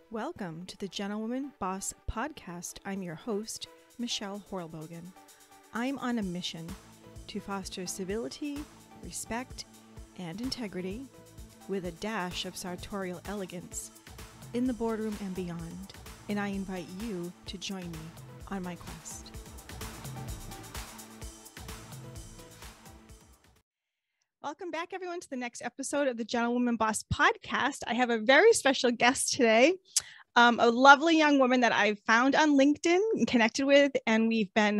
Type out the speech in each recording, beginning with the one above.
Welcome to the Gentlewoman Boss Podcast. I'm your host, Michelle Horlbogen. I'm on a mission to foster civility, respect, and integrity with a dash of sartorial elegance in the boardroom and beyond, and I invite you to join me on my quest. Welcome back, everyone, to the next episode of the Gentlewoman Boss Podcast. I have a very special guest today, a lovely young woman that I found on LinkedIn and connected with, and we've been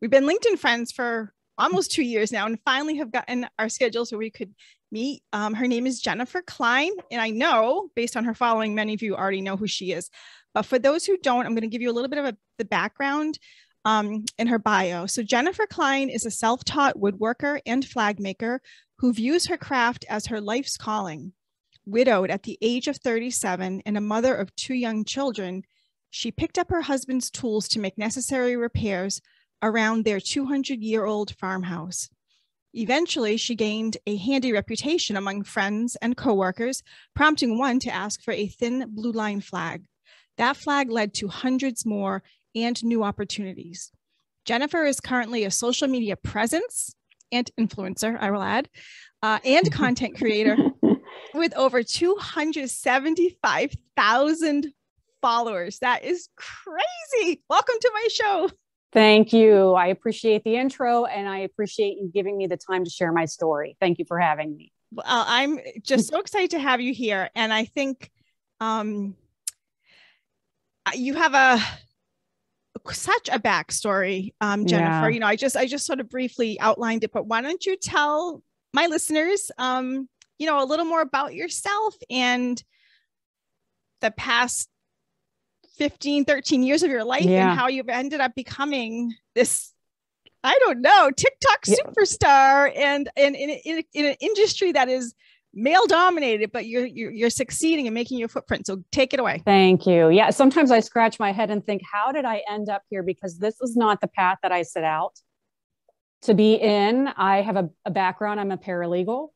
LinkedIn friends for almost 2 years now, and finally have gotten our schedules where we could meet. Her name is Jennifer Klein, and I know, based on her following, many of you already know who she is. But for those who don't, I'm going to give you a little bit of the background in her bio. So Jennifer Klein is a self-taught woodworker and flag maker who views her craft as her life's calling. Widowed at the age of 37 and a mother of 2 young children, she picked up her husband's tools to make necessary repairs around their 200-year-old farmhouse. Eventually, she gained a handy reputation among friends and coworkers, prompting one to ask for a thin blue line flag. That flag led to hundreds more and new opportunities. Jennifer is currently a social media presence and influencer, I will add, and content creator with over 275,000 followers. That is crazy. Welcome to my show. Thank you. I appreciate the intro, and I appreciate you giving me the time to share my story. Thank you for having me. Well, I'm just so excited to have you here. And I think you have such a backstory, Jennifer. Yeah. You know, I just sort of briefly outlined it, but why don't you tell my listeners, a little more about yourself and the past 15, 13 years of your life and how you've ended up becoming this, I don't know, TikTok superstar and in an industry that is male dominated, but you're succeeding and making your footprint. So take it away. Thank you. Yeah. Sometimes I scratch my head and think, how did I end up here? Because this is not the path that I set out to be in. I have a background. I'm a paralegal.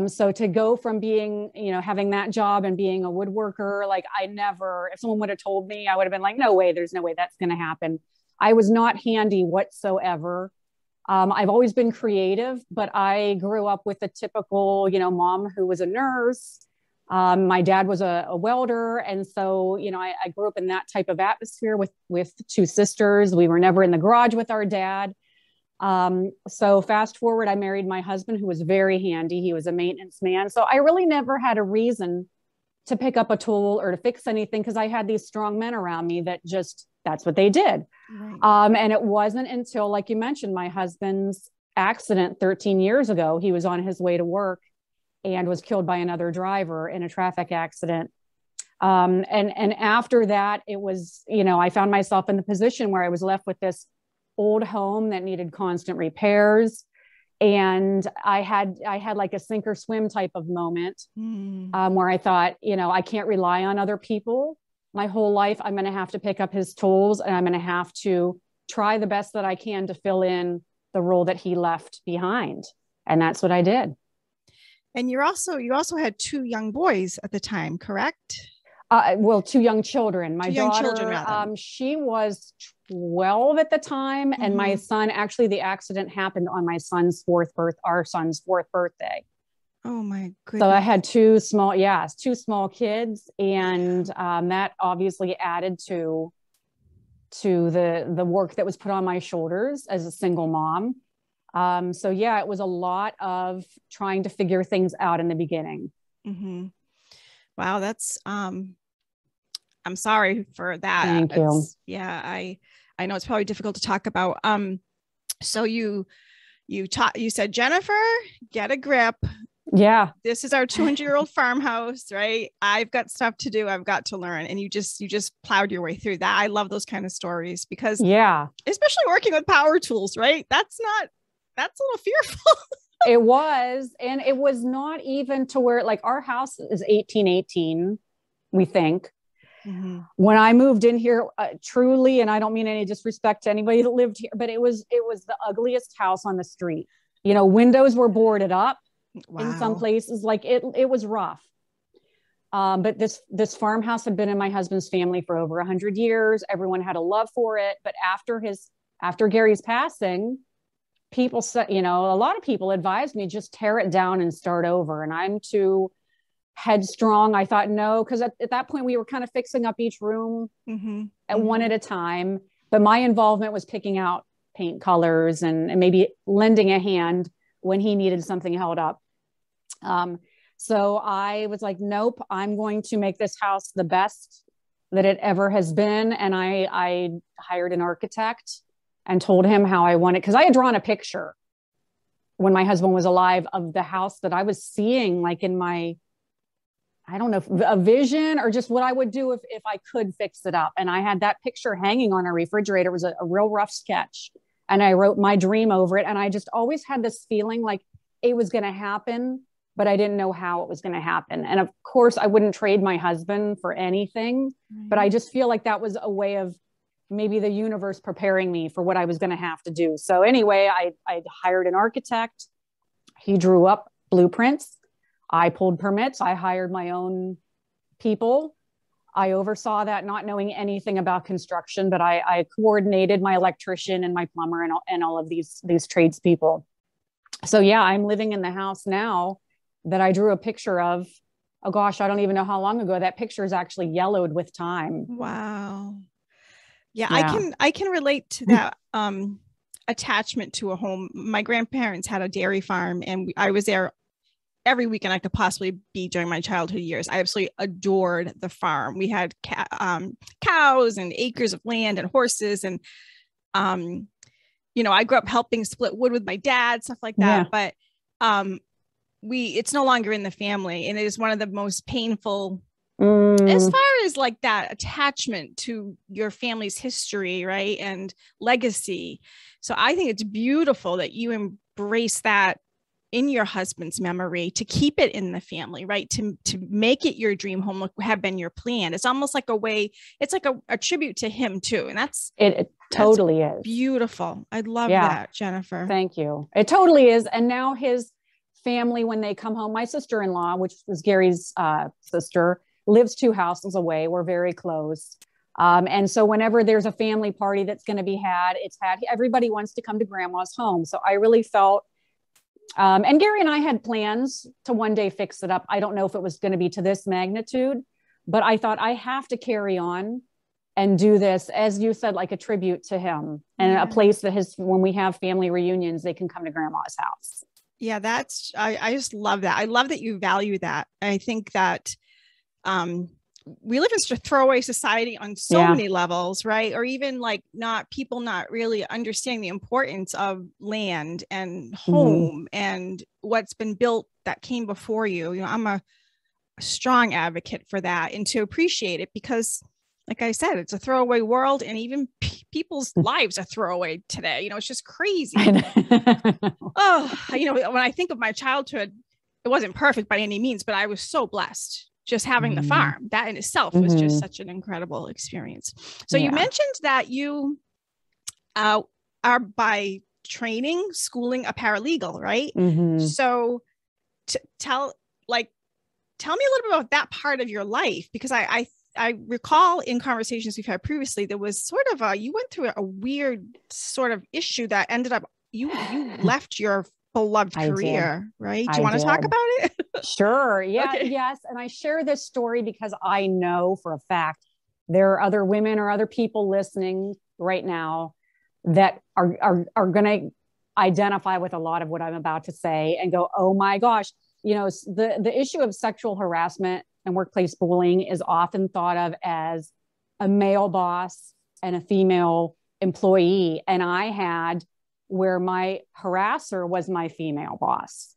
So to go from being, having that job and being a woodworker, like if someone would have told me, I would have been like, no way, there's no way that's going to happen. I was not handy whatsoever. I've always been creative, but I grew up with a typical, mom who was a nurse. My dad was a welder. And so, I grew up in that type of atmosphere with 2 sisters. We were never in the garage with our dad. So fast forward, I married my husband, who was very handy. He was a maintenance man. So I really never had a reason to pick up a tool or to fix anything, because I had these strong men around me that's what they did. Right. And it wasn't until, like you mentioned, my husband's accident 13 years ago, he was on his way to work and was killed by another driver in a traffic accident. And after that, it was, I found myself in the position where I was left with this old home that needed constant repairs. And I had like a sink or swim type of moment where I thought, I can't rely on other people. My whole life, I'm going to have to pick up his tools, and I'm going to have to try the best that I can to fill in the role that he left behind. And that's what I did. And you also had 2 young boys at the time, correct? 2 young children. My daughter, she was 12 at the time. And my son, actually, the accident happened on our son's 4th birthday. Oh my goodness. So I had 2 small kids. And that obviously added to the work that was put on my shoulders as a single mom. It was a lot of trying to figure things out in the beginning. Mm-hmm. Wow. That's, I'm sorry for that. Thank you. Yeah. I know it's probably difficult to talk about. So you said, Jennifer, get a grip. Yeah. This is our 200-year-old farmhouse, right? I've got stuff to do. I've got to learn. And you just plowed your way through that. I love those kind of stories because especially working with power tools, right? That's a little fearful. It was. And it was not even to where, like, our house is 1818, we think. Mm-hmm. When I moved in here, truly, and I don't mean any disrespect to anybody that lived here, but it was the ugliest house on the street. Windows were boarded up in some places. Like it was rough. But this farmhouse had been in my husband's family for over 100 years. Everyone had a love for it. But after Gary's passing, people said, a lot of people advised me just tear it down and start over. And I'm too headstrong. I thought no, because at that point we were kind of fixing up each room at one at a time. But my involvement was picking out paint colors and maybe lending a hand when he needed something held up. So I was like, nope, I'm going to make this house the best that it ever has been. And I hired an architect and told him how I wanted, because I had drawn a picture when my husband was alive of the house that I was seeing, like in my, I don't know, a vision or just what I would do if I could fix it up. And I had that picture hanging on a refrigerator. It was a real rough sketch. And I wrote my dream over it. And I just always had this feeling like it was going to happen, but I didn't know how it was going to happen. And of course, I wouldn't trade my husband for anything, but I just feel like that was a way of maybe the universe preparing me for what I was going to have to do. So anyway, I hired an architect. He drew up blueprints. I pulled permits. I hired my own people. I oversaw that, not knowing anything about construction, but I coordinated my electrician and my plumber and all of these tradespeople. So yeah, I'm living in the house now that I drew a picture of. Oh gosh, I don't even know how long ago. That picture is actually yellowed with time. Wow. Yeah. I can relate to that attachment to a home. My grandparents had a dairy farm, and I was there every weekend I could possibly be during my childhood years. I absolutely adored the farm. We had cows and acres of land and horses. And, I grew up helping split wood with my dad, stuff like that. Yeah. But it's no longer in the family. And it is one of the most painful as far as like that attachment to your family's history, right? And legacy. So I think it's beautiful that you embrace that in your husband's memory, to keep it in the family, right? To make it your dream home, have been your plan. It's almost like a way, it's like a tribute to him too. And it totally is beautiful. I love that, Jennifer. Thank you. It totally is. And now his family, when they come home, my sister-in-law, which was Gary's sister, lives 2 houses away. We're very close. And so whenever there's a family party that's going to be had, everybody wants to come to grandma's home. So I really felt, and Gary and I had plans to one day fix it up. I don't know if it was going to be to this magnitude, but I thought I have to carry on and do this, as you said, like a tribute to him, and a place that when we have family reunions, they can come to grandma's house. Yeah, I just love that. I love that you value that. I think that, we live in such a throwaway society on so many levels, right? Or even like people not really understanding the importance of land and home and what's been built that came before you. I'm a strong advocate for that, and to appreciate it, because like I said, it's a throwaway world, and even people's lives are throwaway today. It's just crazy. Oh, when I think of my childhood, it wasn't perfect by any means, but I was so blessed. Just having the farm, that in itself was just such an incredible experience. So you mentioned that you are by schooling a paralegal, right? So tell me a little bit about that part of your life, because I recall in conversations we've had previously, there was sort of you went through a weird sort of issue that ended up, you left your beloved career, right? Do you want to talk about it? Sure. Yeah. Okay. Yes. And I share this story because I know for a fact there are other women or other people listening right now that are going to identify with a lot of what I'm about to say and go, oh my gosh, the issue of sexual harassment and workplace bullying is often thought of as a male boss and a female employee. And I had where my harasser was my female boss.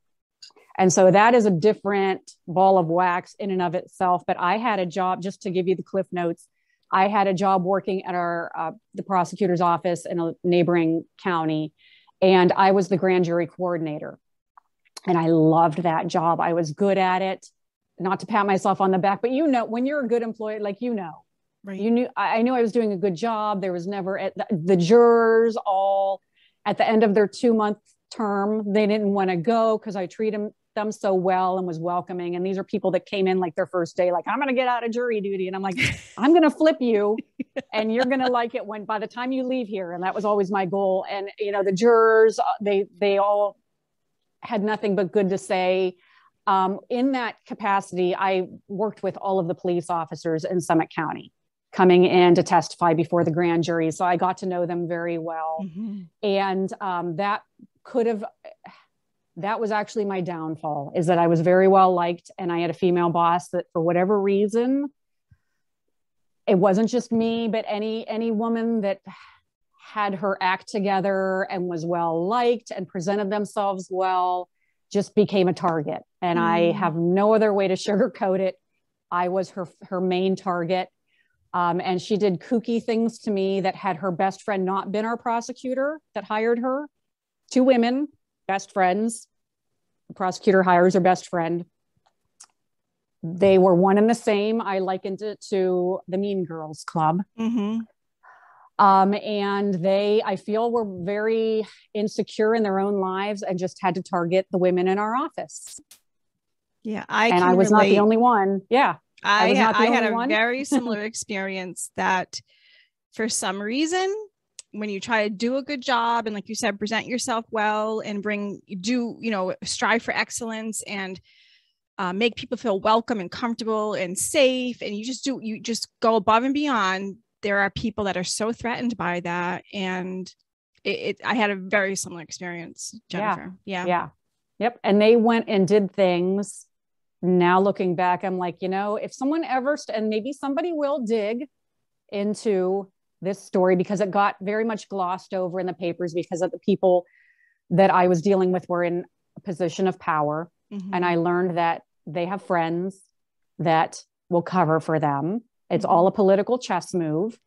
And so that is a different ball of wax in and of itself. But I had a job, just to give you the cliff notes, I had a job working at the prosecutor's office in a neighboring county, and I was the grand jury coordinator. And I loved that job. I was good at it. Not to pat myself on the back, but when you're a good employee, right. I knew I was doing a good job. There was never the jurors all at the end of their 2-month term, they didn't want to go because I treated them so well and was welcoming. And these are people that came in like their first day, like, I'm going to get out of jury duty. And I'm like, I'm going to flip you and you're going to like it by the time you leave here. And that was always my goal. And, you know, the jurors, they all had nothing but good to say. In that capacity, I worked with all of the police officers in Summit County coming in to testify before the grand jury. So I got to know them very well. Mm-hmm. And that was actually my downfall, is that I was very well liked and I had a female boss that for whatever reason, it wasn't just me, but any woman that had her act together and was well liked and presented themselves well just became a target. And I have no other way to sugarcoat it. I was her main target. And she did kooky things to me that had her best friend not been our prosecutor that hired her. 2 women, best friends. The prosecutor hires her best friend. They were one and the same. I likened it to the Mean Girls Club. Mm-hmm. And I feel, were very insecure in their own lives and just had to target the women in our office. Yeah, I was not the only one. Yeah. I had a very similar experience that for some reason, when you try to do a good job and like you said, present yourself well and strive for excellence and make people feel welcome and comfortable and safe. And you just go above and beyond. There are people that are so threatened by that. And I had a very similar experience, Jennifer. Yeah. Yep. And they went and did things. Now looking back, I'm like, if someone ever, and maybe somebody will dig into this story, because it got very much glossed over in the papers because of the people that I was dealing with were in a position of power. Mm-hmm. And I learned that they have friends that will cover for them. It's all a political chess move.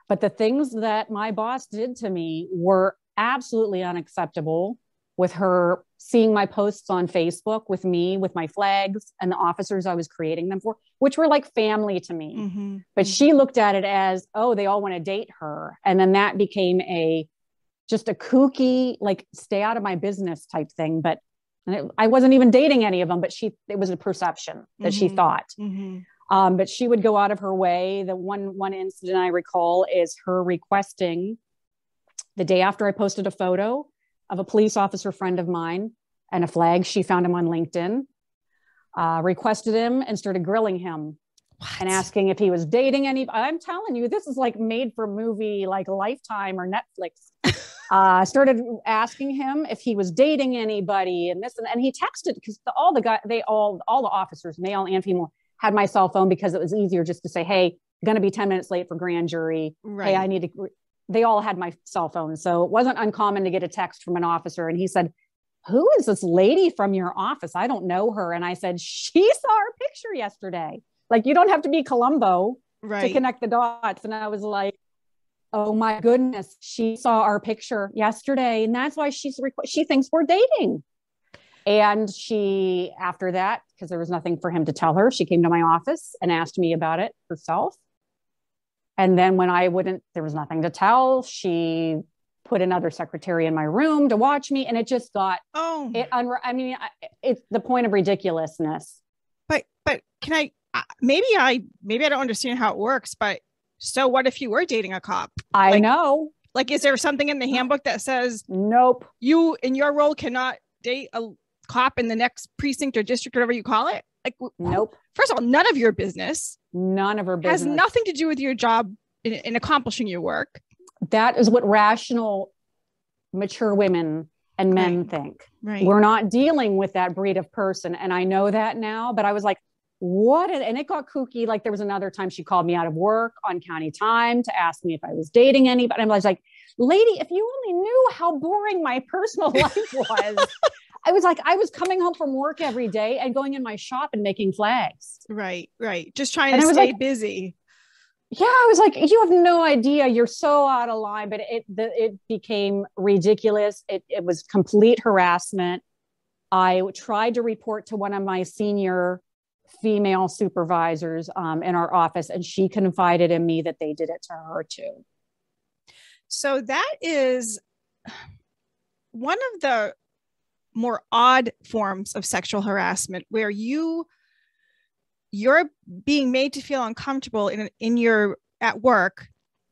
But the things that my boss did to me were absolutely unacceptable, with her seeing my posts on Facebook with me, with my flags and the officers I was creating them for, which were like family to me. Mm-hmm. But she looked at it as, oh, they all want to date her. And then that became just a kooky, like, stay out of my business type thing. But I wasn't even dating any of them, but it was a perception that she thought. Mm-hmm. But she would go out of her way. The one incident I recall is her requesting, the day after I posted a photo of a police officer friend of mine and a flag, she found him on LinkedIn, requested him and started grilling him. What? And asking if he was dating I'm telling you, this is like made for movie, like Lifetime or Netflix. Started asking him if he was dating anybody and he texted, because all the officers, male and female, had my cell phone, because it was easier just to say, hey, I'm going to be 10 minutes late for grand jury. Right. Hey, they all had my cell phone. So it wasn't uncommon to get a text from an officer. And he said, who is this lady from your office? I don't know her. And I said, she saw our picture yesterday. Like, you don't have to be Columbo to connect the dots. And I was like, oh my goodness, she saw our picture yesterday. And that's why she thinks we're dating. And she, after that, because there was nothing for him to tell her, she came to my office and asked me about it herself. And then when there was nothing to tell, she put another secretary in my room to watch me. And it just got, it's the point of ridiculousness. But can maybe I don't understand how it works, but so what if you were dating a cop? I know. Like, is there something in the handbook that says, nope, you in your role cannot date a cop in the next precinct or district, whatever you call it? Like, nope. First of all, none of your business. None of her business. Has nothing to do with your job in accomplishing your work. That is what rational, mature women and men think. Right. We're not dealing with that breed of person. And I know that now, but I was like, what? And it got kooky. Like, there was another time she called me out of work on county time to ask me if I was dating anybody. I was like, lady, if you only knew how boring my personal life was. I was like, I was coming home from work every day and going in my shop and making flags. Right. Just trying to stay busy. Yeah. I was like, you have no idea. You're so out of line, but it became ridiculous. It was complete harassment. I tried to report to one of my senior female supervisors in our office, and she confided in me that they did it to her too. So that is one of the more odd forms of sexual harassment where you're being made to feel uncomfortable at work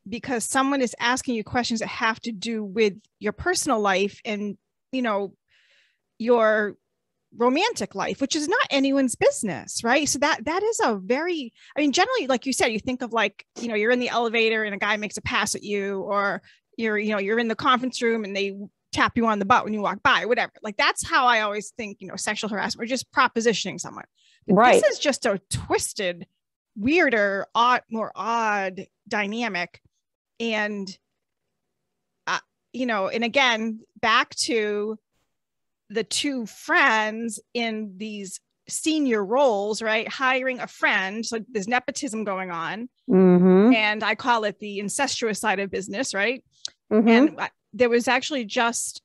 because someone is asking you questions that have to do with your personal life and, your romantic life, which is not anyone's business, right? So that is generally, like you said, you think of like, you're in the elevator and a guy makes a pass at you, or you're in the conference room and they tap you on the butt when you walk by, whatever. Like, that's how I always think, sexual harassment, or just propositioning someone. But right. This is just a twisted, weirder, more odd dynamic. And, and again, back to the two friends in these senior roles, right? Hiring a friend. So there's nepotism going on. Mm-hmm. And I call it the incestuous side of business, right? Mm-hmm. And there was actually just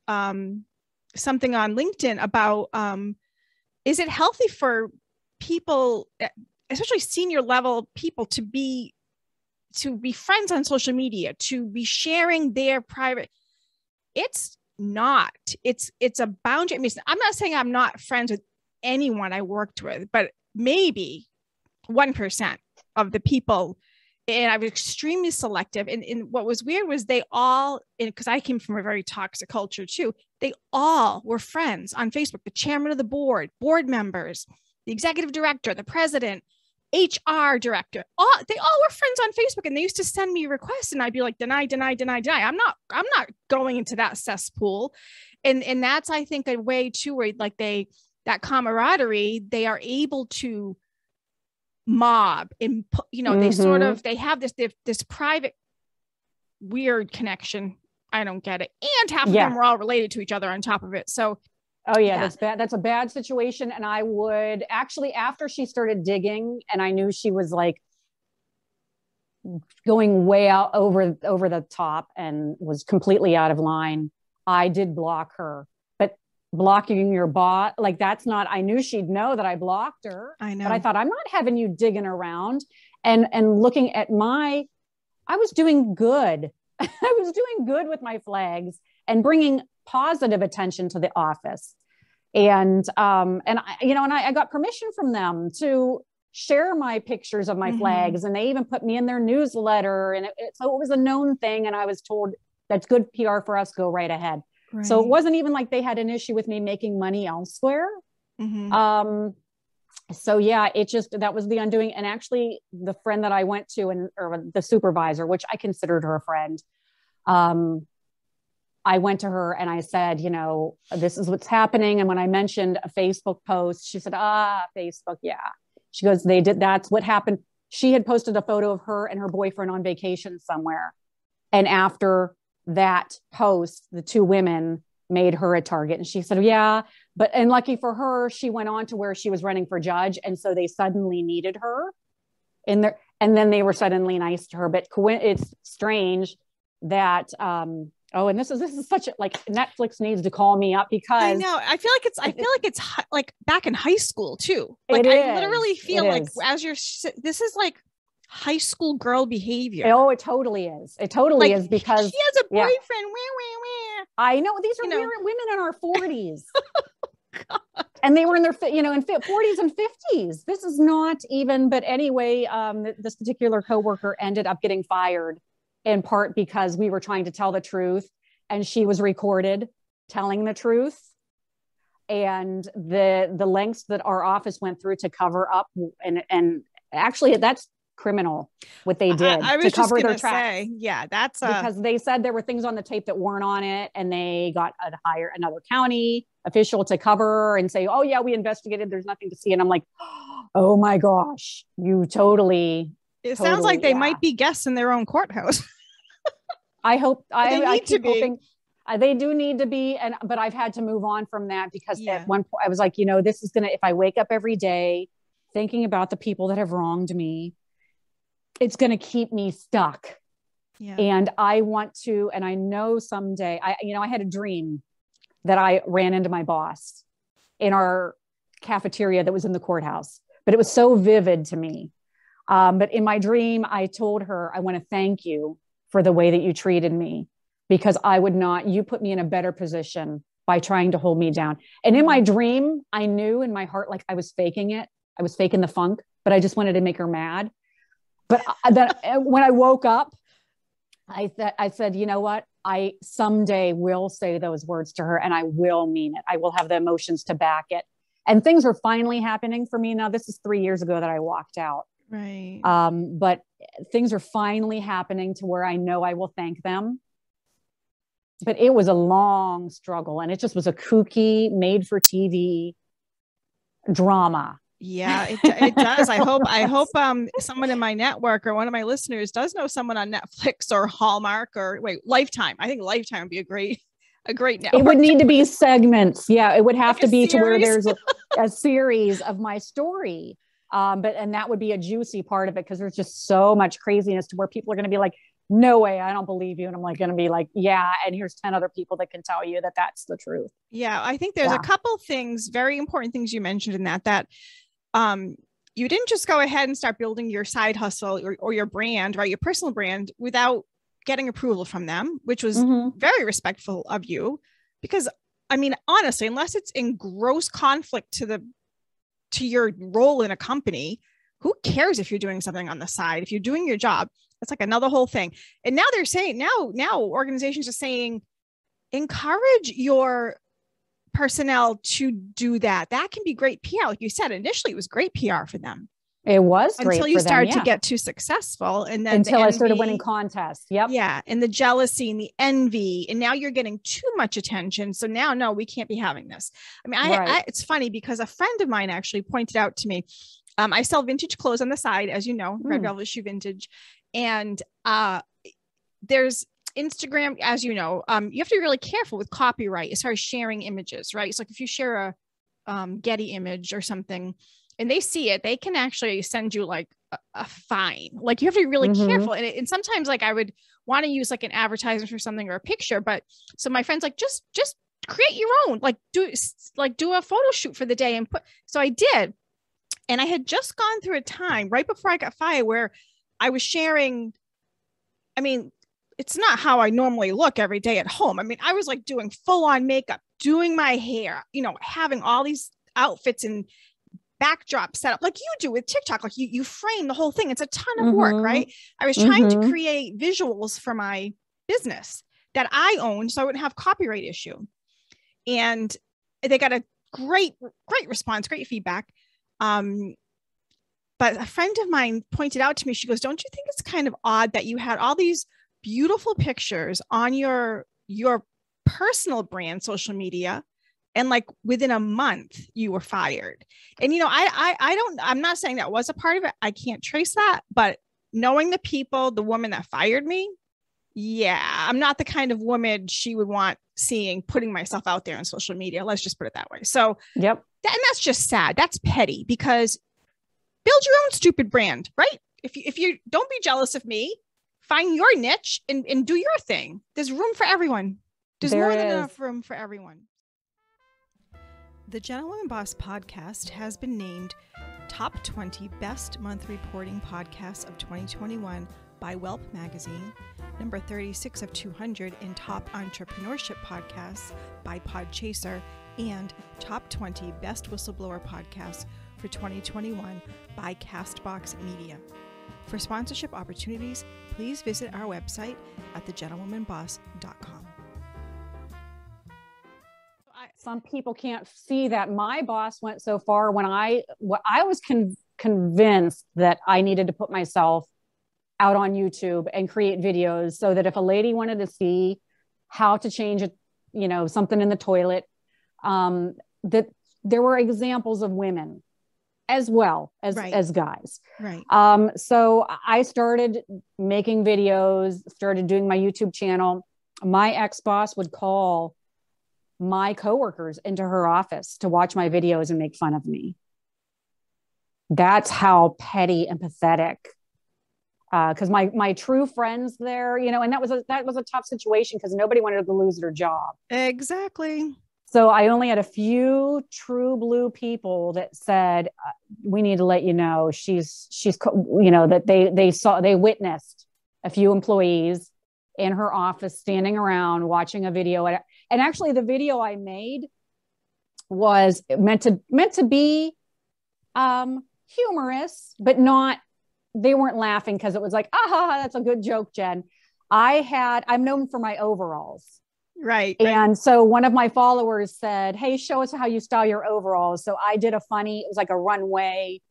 something on LinkedIn about, is it healthy for people, especially senior level people, to be friends on social media, to be sharing their private? It's not. It's a boundary. I mean, I'm not saying I'm not friends with anyone I worked with, but maybe 1% of the people. And I was extremely selective. And what was weird was they all, because I came from a very toxic culture too, they all were friends on Facebook. The chairman of the board members, the executive director, the president, HR director, they all were friends on Facebook, and they used to send me requests, and I'd be like, deny. I'm not going into that cesspool. And that's, I think, a way too, where like that camaraderie, they are able to mob and, they sort of, they have this private weird connection. I don't get it. And half of them were all related to each other on top of it. So oh yeah, that's bad. That's a bad situation. And I would actually, after she started digging and I knew she was like going way out over the top and was completely out of line, I did block her. But blocking your bot, like, that's not, I knew she'd know that I blocked her. I know. But I thought, I'm not having you digging around and looking at I was doing good. I was doing good with my flags and bringing positive attention to the office. And I got permission from them to share my pictures of my flags, and they even put me in their newsletter. And so it was a known thing. And I was told, that's good PR for us, go right ahead. Right. So it wasn't even like they had an issue with me making money elsewhere. So yeah, that was the undoing. And actually the friend that I went to, or the supervisor, which I considered her a friend, I went to her and I said, this is what's happening. And when I mentioned a Facebook post, she said, Facebook. Yeah. She goes, that's what happened. She had posted a photo of her and her boyfriend on vacation somewhere. And after that post, the two women made her a target. And she said, yeah, and lucky for her, she went on to where she was running for judge. And so they suddenly needed her in there. And then they were suddenly nice to her. But it's strange that, and this is such a, like, Netflix needs to call me up, because I know. I feel like it's like back in high school too. Like, I literally feel like this is like high school girl behavior. Oh, it totally is. It totally is, because she has a boyfriend. I know, these are women in our 40s. And they were in their, in 40s and 50s. This is not even, but anyway, this particular coworker ended up getting fired, in part because we were trying to tell the truth, and she was recorded telling the truth. And the lengths that our office went through to cover up, and actually that's criminal what they did I was to cover just their tracks. Yeah, that's because they said there were things on the tape that weren't on it, and they got to hire another county official to cover and say, oh yeah, we investigated, there's nothing to see. And I'm like, oh my gosh, you totally. It sounds like they might be guests in their own courthouse. I hope I keep hoping. They do need to be, but I've had to move on from that, because at one point I was like, this is if I wake up every day thinking about the people that have wronged me, it's going to keep me stuck. Yeah. And I want to, and I know someday, I had a dream that I ran into my boss in our cafeteria that was in the courthouse, but it was so vivid to me. But in my dream, I told her, I want to thank you for the way that you treated me, because you put me in a better position by trying to hold me down. And in my dream, I knew in my heart, like I was faking it. I was faking the funk, but I just wanted to make her mad. But then when I woke up, I said, you know what? I someday will say those words to her and I will mean it. I will have the emotions to back it. And things are finally happening for me. Now, this is 3 years ago that I walked out. Right. But things are finally happening to where I know I will thank them. But it was a long struggle, and it just was a kooky, made for TV drama. Yeah, it does. I hope someone in my network or one of my listeners does know someone on Netflix or Hallmark or Lifetime. I think Lifetime would be a great network. It would need to be segments. Yeah, it would have Like to be series. To where there's a series of my story. And that would be a juicy part of it, because there's just so much craziness to where people are going to be like, no way, I don't believe you. And I'm like, going to be like, yeah. And here's 10 other people that can tell you that that's the truth. Yeah. I think there's a couple things, very important things you mentioned in that you didn't just go ahead and start building your side hustle or your brand, right? Your personal brand without getting approval from them, which was very respectful of you, because I mean, honestly, unless it's in gross conflict to your role in a company, who cares if you're doing something on the side? If you're doing your job, it's like another whole thing. And now they're saying, now organizations are saying, encourage your personnel to do that. That can be great PR. Like you said, initially it was great PR for them. It was great until you for them, started to get too successful, and then until I started winning contests. Yep. Yeah, and the jealousy and the envy, and now you're getting too much attention. So now, no, we can't be having this. I mean, it's funny because a friend of mine actually pointed out to me. I sell vintage clothes on the side, as you know, Red Velvet Shoe Vintage, and there's Instagram, as you know. You have to be really careful with copyright as far as sharing images, right? So like if you share a Getty image or something, and they see it, they can actually send you like a fine. Like you have to be really careful. And sometimes like I would want to use like an advertisement for something or a picture, but so my friend's like, just create your own, do a photo shoot for the day and so I did. And I had just gone through a time right before I got fired where I was sharing, I mean, it's not how I normally look every day at home. I mean, I was like doing full on makeup, doing my hair, having all these outfits and backdrop set up like you do with TikTok. Like you frame the whole thing. It's a ton of work, right? I was trying to create visuals for my business that I owned, so I wouldn't have copyright issue. And they got a great response, great feedback. But a friend of mine pointed out to me, she goes, don't you think it's kind of odd that you had all these beautiful pictures on your personal brand social media, and like within a month you were fired? And I'm not saying that was a part of it. I can't trace that, but knowing the woman that fired me, yeah, I'm not the kind of woman she would want seeing putting myself out there on social media. Let's just put it that way. So and that's just sad. That's petty, because build your own stupid brand, right? If you don't be jealous of me, find your niche and do your thing. There's room for everyone. There's more than enough room for everyone. The Gentlewoman Boss podcast has been named Top 20 Best Month Reporting Podcasts of 2021 by Whelp Magazine, number 36 of 200 in Top Entrepreneurship Podcasts by Podchaser, and Top 20 Best Whistleblower Podcasts for 2021 by Castbox Media. For sponsorship opportunities, please visit our website at thegentlewomanboss.com. Some people can't see that my boss went so far when I was convinced that I needed to put myself out on YouTube and create videos so that if a lady wanted to see how to change something in the toilet, that there were examples of women as well as guys. Right. So I started making videos, started doing my YouTube channel. My ex-boss would call my coworkers into her office to watch my videos and make fun of me. That's how petty and pathetic. Because my true friends there, and that was a tough situation because nobody wanted to lose their job. Exactly. So I only had a few true blue people that said, we need to let you know she's that they witnessed a few employees in her office standing around watching a video. And actually the video I made was meant to be humorous, but not, they weren't laughing because it was like, that's a good joke, Jen. I'm known for my overalls. Right. And so one of my followers said, hey, show us how you style your overalls. So I did it was like a runway.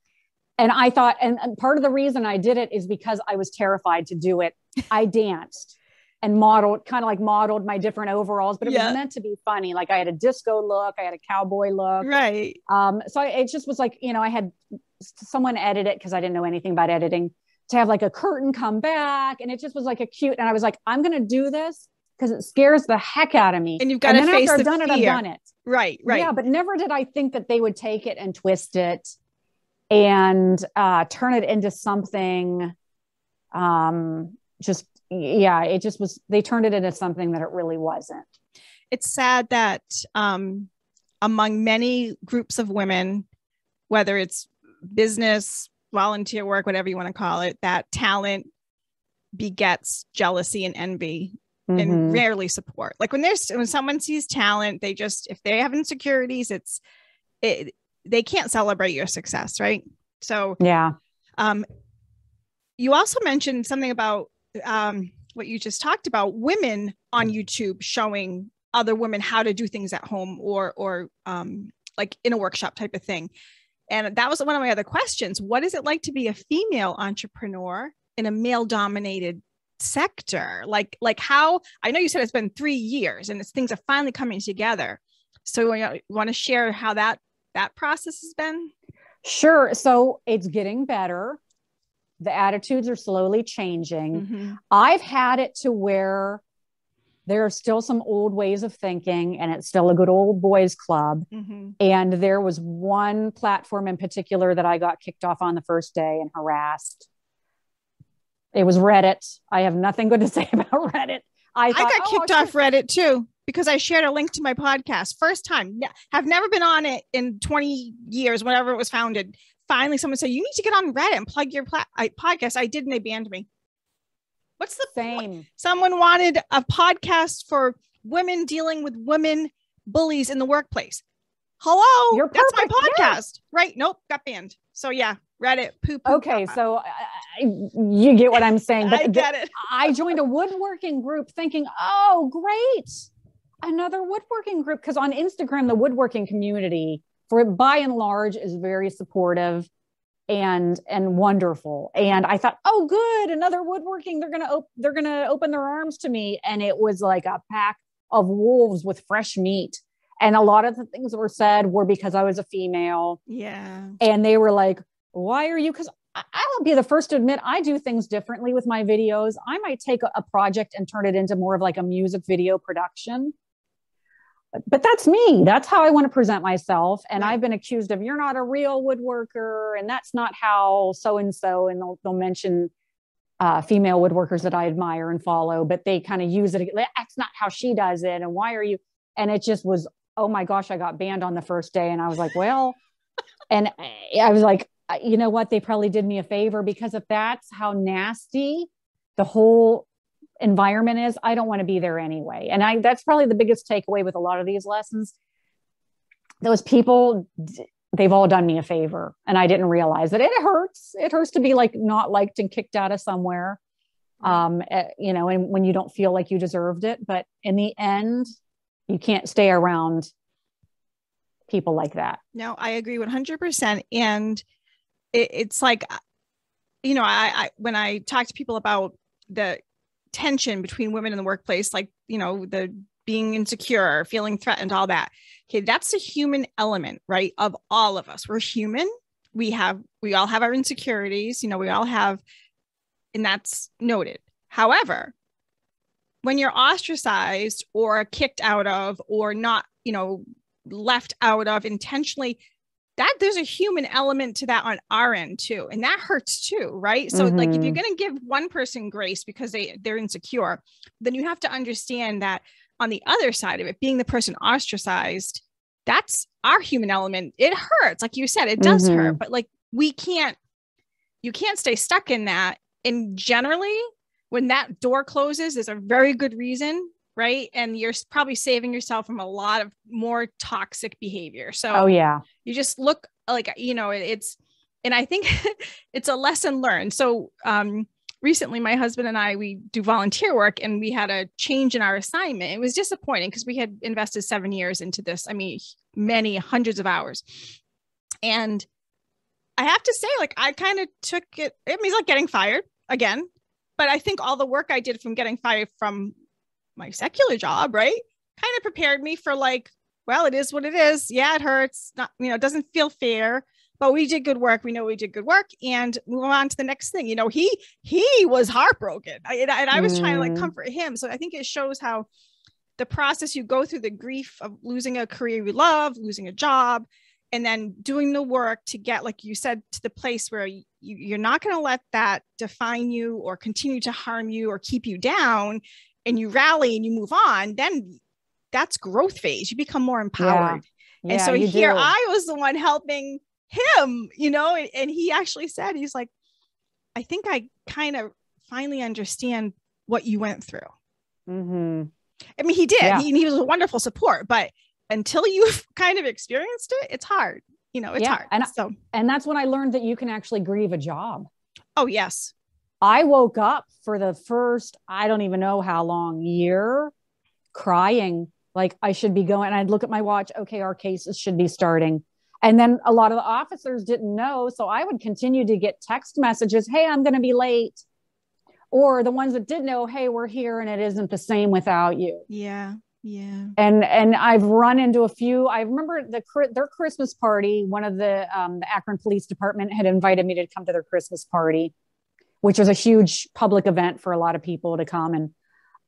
And I thought, and part of the reason I did it is because I was terrified to do it. I danced and modeled my different overalls, but it was meant to be funny. Like I had a disco look, I had a cowboy look. Right. So it just was like, I had someone edit it because I didn't know anything about editing, to have like a curtain come back. And it just was like a cute, and I was like, I'm going to do this because it scares the heck out of me. And you've got to face the fear. I've done it. Right. Yeah. But never did I think that they would take it and twist it and turn it into something. It just was, they turned it into something that it really wasn't. It's sad that among many groups of women, whether it's business, volunteer work, whatever you want to call it, that talent begets jealousy and envy and rarely support. Like when someone sees talent, if they have insecurities, they can't celebrate your success. Right. So, yeah. You also mentioned something about what you just talked about, women on YouTube showing other women how to do things at home or like in a workshop type of thing. And that was one of my other questions. What is it like to be a female entrepreneur in a male dominated sector? Like how, I know you said it's been 3 years and things are finally coming together. So you want to share how that process has been? Sure. So it's getting better. The attitudes are slowly changing. I've had it to where there are still some old ways of thinking, and it's still a good old boys club. And there was one platform in particular that I got kicked off on the first day and harassed. It was Reddit. I have nothing good to say about Reddit. I got kicked off Reddit too, because I shared a link to my podcast. First time. Have never been on it in 20 years, whenever it was founded. Finally, someone said, you need to get on Reddit and plug your podcast. I did, and they banned me. What's the same? Someone wanted a podcast for women dealing with women bullies in the workplace. Hello, that's my podcast. Yeah. Right. Nope. Got banned. So yeah, Reddit. Poop. Okay. So you get what I'm saying. But I get it. I joined a woodworking group thinking, oh, great. Another woodworking group. Because on Instagram, the woodworking community, by and large, is very supportive and wonderful. And I thought, oh, good, another woodworking. They're gonna open their arms to me. And it was like a pack of wolves with fresh meat. And a lot of the things that were said were because I was a female. Yeah. And they were like, why are you? Because I'll be the first to admit I do things differently with my videos. I might take a project and turn it into more of like a music video production. But that's me. That's how I want to present myself. And I've been accused of, you're not a real woodworker. And that's not how so-and-so, and they'll mention female woodworkers that I admire and follow, but they kind of use it. That's not how she does it. And why are you? And it just was, oh my gosh, I got banned on the first day. And I was like, well, and I was like, you know what? They probably did me a favor, because if that's how nasty the whole environment is, I don't want to be there anyway. And that's probably the biggest takeaway with a lot of these lessons. Those people, they've all done me a favor, and I didn't realize that. It hurts to be like not liked and kicked out of somewhere, and when you don't feel like you deserved it. But in the end, you can't stay around people like that. No, I agree 100%. And it's like, I when I talk to people about the tension between women in the workplace, like, the being insecure, feeling threatened, all that. Okay. That's a human element, right? Of all of us. We're human. We all have our insecurities, we all have, and that's noted. However, when you're ostracized or kicked out of, or not, left out of intentionally, that there's a human element to that on our end too. And that hurts too. Right. So like, if you're going to give one person grace because they're insecure, then you have to understand that on the other side of it, being the person ostracized, that's our human element. It hurts. Like you said, it does hurt, but like, you can't stay stuck in that. And generally when that door closes, there's a very good reason, right? And you're probably saving yourself from a lot of more toxic behavior. So oh yeah, you just look like, you know, it's, and I think it's a lesson learned. So recently my husband and I, we do volunteer work, and we had a change in our assignment. It was disappointing because we had invested 7 years into this. I mean, many hundreds of hours. And I have to say, like, I kind of took it. It means like getting fired again. But I think all the work I did from getting fired from my secular job, right, kind of prepared me for like, well, it is what it is. Yeah, it hurts. Not, you know, it doesn't feel fair, but we did good work. We know we did good work, and move on to the next thing. You know, he was heartbroken, and I was trying to like comfort him. So I think it shows how the process you go through, the grief of losing a career you love, losing a job, and then doing the work to get, like you said, to the place where you're not going to let that define you or continue to harm you or keep you down, and you rally and you move on. Then that's growth phase. You become more empowered. Yeah, and so here do. I was the one helping him, you know, and he actually said, he's like, I think I kind of finally understand what you went through. Mm-hmm. I mean, he did. Yeah. He was a wonderful support, but until you've kind of experienced it, it's hard. You know, it's hard. And that's when I learned that you can actually grieve a job. Oh, yes. I woke up for the first, I don't even know how long, year, crying like I should be going. And I'd look at my watch. Okay, our cases should be starting. And then a lot of the officers didn't know. So I would continue to get text messages. Hey, I'm going to be late. Or the ones that did know, hey, we're here and it isn't the same without you. Yeah. Yeah. And I've run into a few. I remember their Christmas party. One of the Akron Police Department had invited me to come to their Christmas party, which was a huge public event for a lot of people to come. And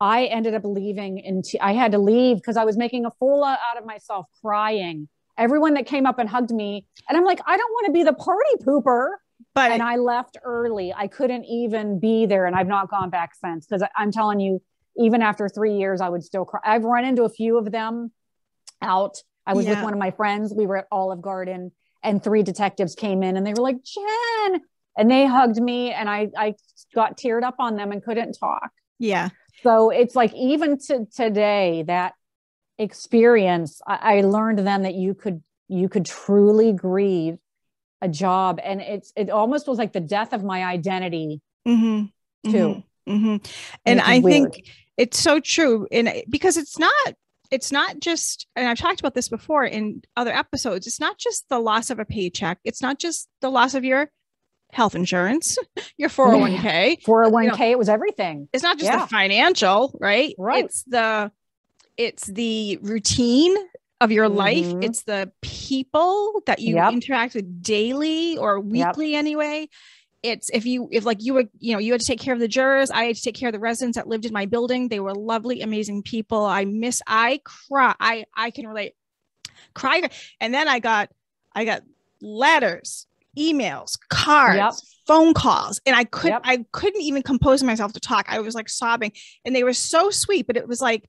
I ended up leaving. I had to leave because I was making a fool out of myself, crying. Everyone that came up and hugged me, and I'm like, I don't want to be the party pooper. And I left early. I couldn't even be there, and I've not gone back since, because I'm telling you, even after 3 years, I would still cry. I've run into a few of them out. I was with one of my friends. We were at Olive Garden, and 3 detectives came in, and they were like, Jen, and they hugged me, and I got teared up on them and couldn't talk. Yeah. So it's like, even to today, that experience, I learned then that you could truly grieve a job, and it almost was like the death of my identity too. And I think it's so true. And because it's not just, and I've talked about this before in other episodes, it's not just the loss of a paycheck. It's not just the loss of your health insurance, your 401k. 401k, you know, it was everything. It's not just the financial, right? Right. It's the routine of your life. It's the people that you interact with daily or weekly anyway. It's if you had to take care of the jurors. I had to take care of the residents that lived in my building. They were lovely, amazing people. I cry. I can relate. Cry. And then I got letters, emails, cards, phone calls, and I couldn't even compose myself to talk. I was like sobbing, and they were so sweet, but it was like,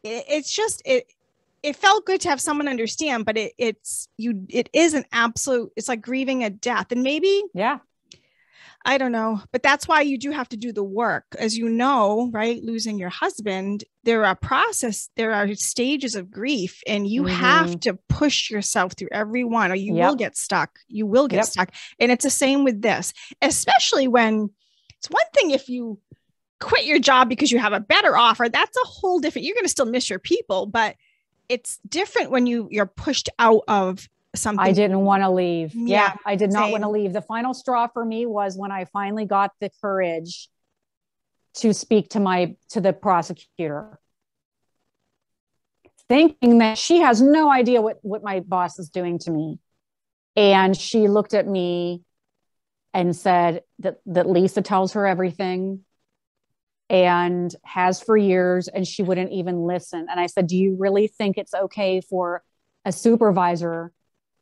it felt good to have someone understand, but it is an absolute, it's like grieving a death. And maybe, I don't know, but that's why you do have to do the work. As you know, right? Losing your husband, there are stages of grief, and you have to push yourself through every one, or you will get stuck. You will get stuck. And it's the same with this, especially when it's one thing if you quit your job because you have a better offer. That's a whole different, you're going to still miss your people, but it's different when you're pushed out of something. I didn't want to leave. Yeah, I did not want to leave. The final straw for me was when I finally got the courage to speak to the prosecutor, thinking that she has no idea what my boss is doing to me. And she looked at me and said that Lisa tells her everything and has for years, and she wouldn't even listen. And I said, do you really think it's okay for a supervisor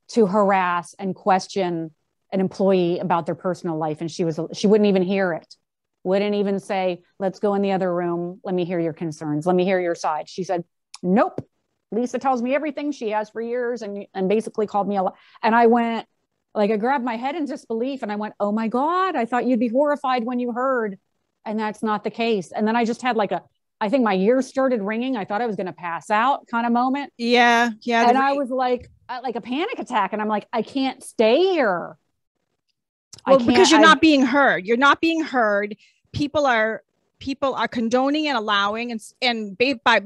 to harass and question an employee about their personal life? And she wouldn't even hear it. Wouldn't even say, let's go in the other room. Let me hear your concerns. Let me hear your side. She said, nope. Lisa tells me everything she has for years, and basically called me a lot. And I went, like, I grabbed my head in disbelief, and I went, oh my God, I thought you'd be horrified when you heard. And that's not the case. And then I just had like a I think my ears started ringing. I thought I was going to pass out kind of moment. Yeah. Yeah. And I was like a panic attack. And I'm like, I can't stay here. Well, because you're not being heard. You're not being heard. People are condoning and allowing, and by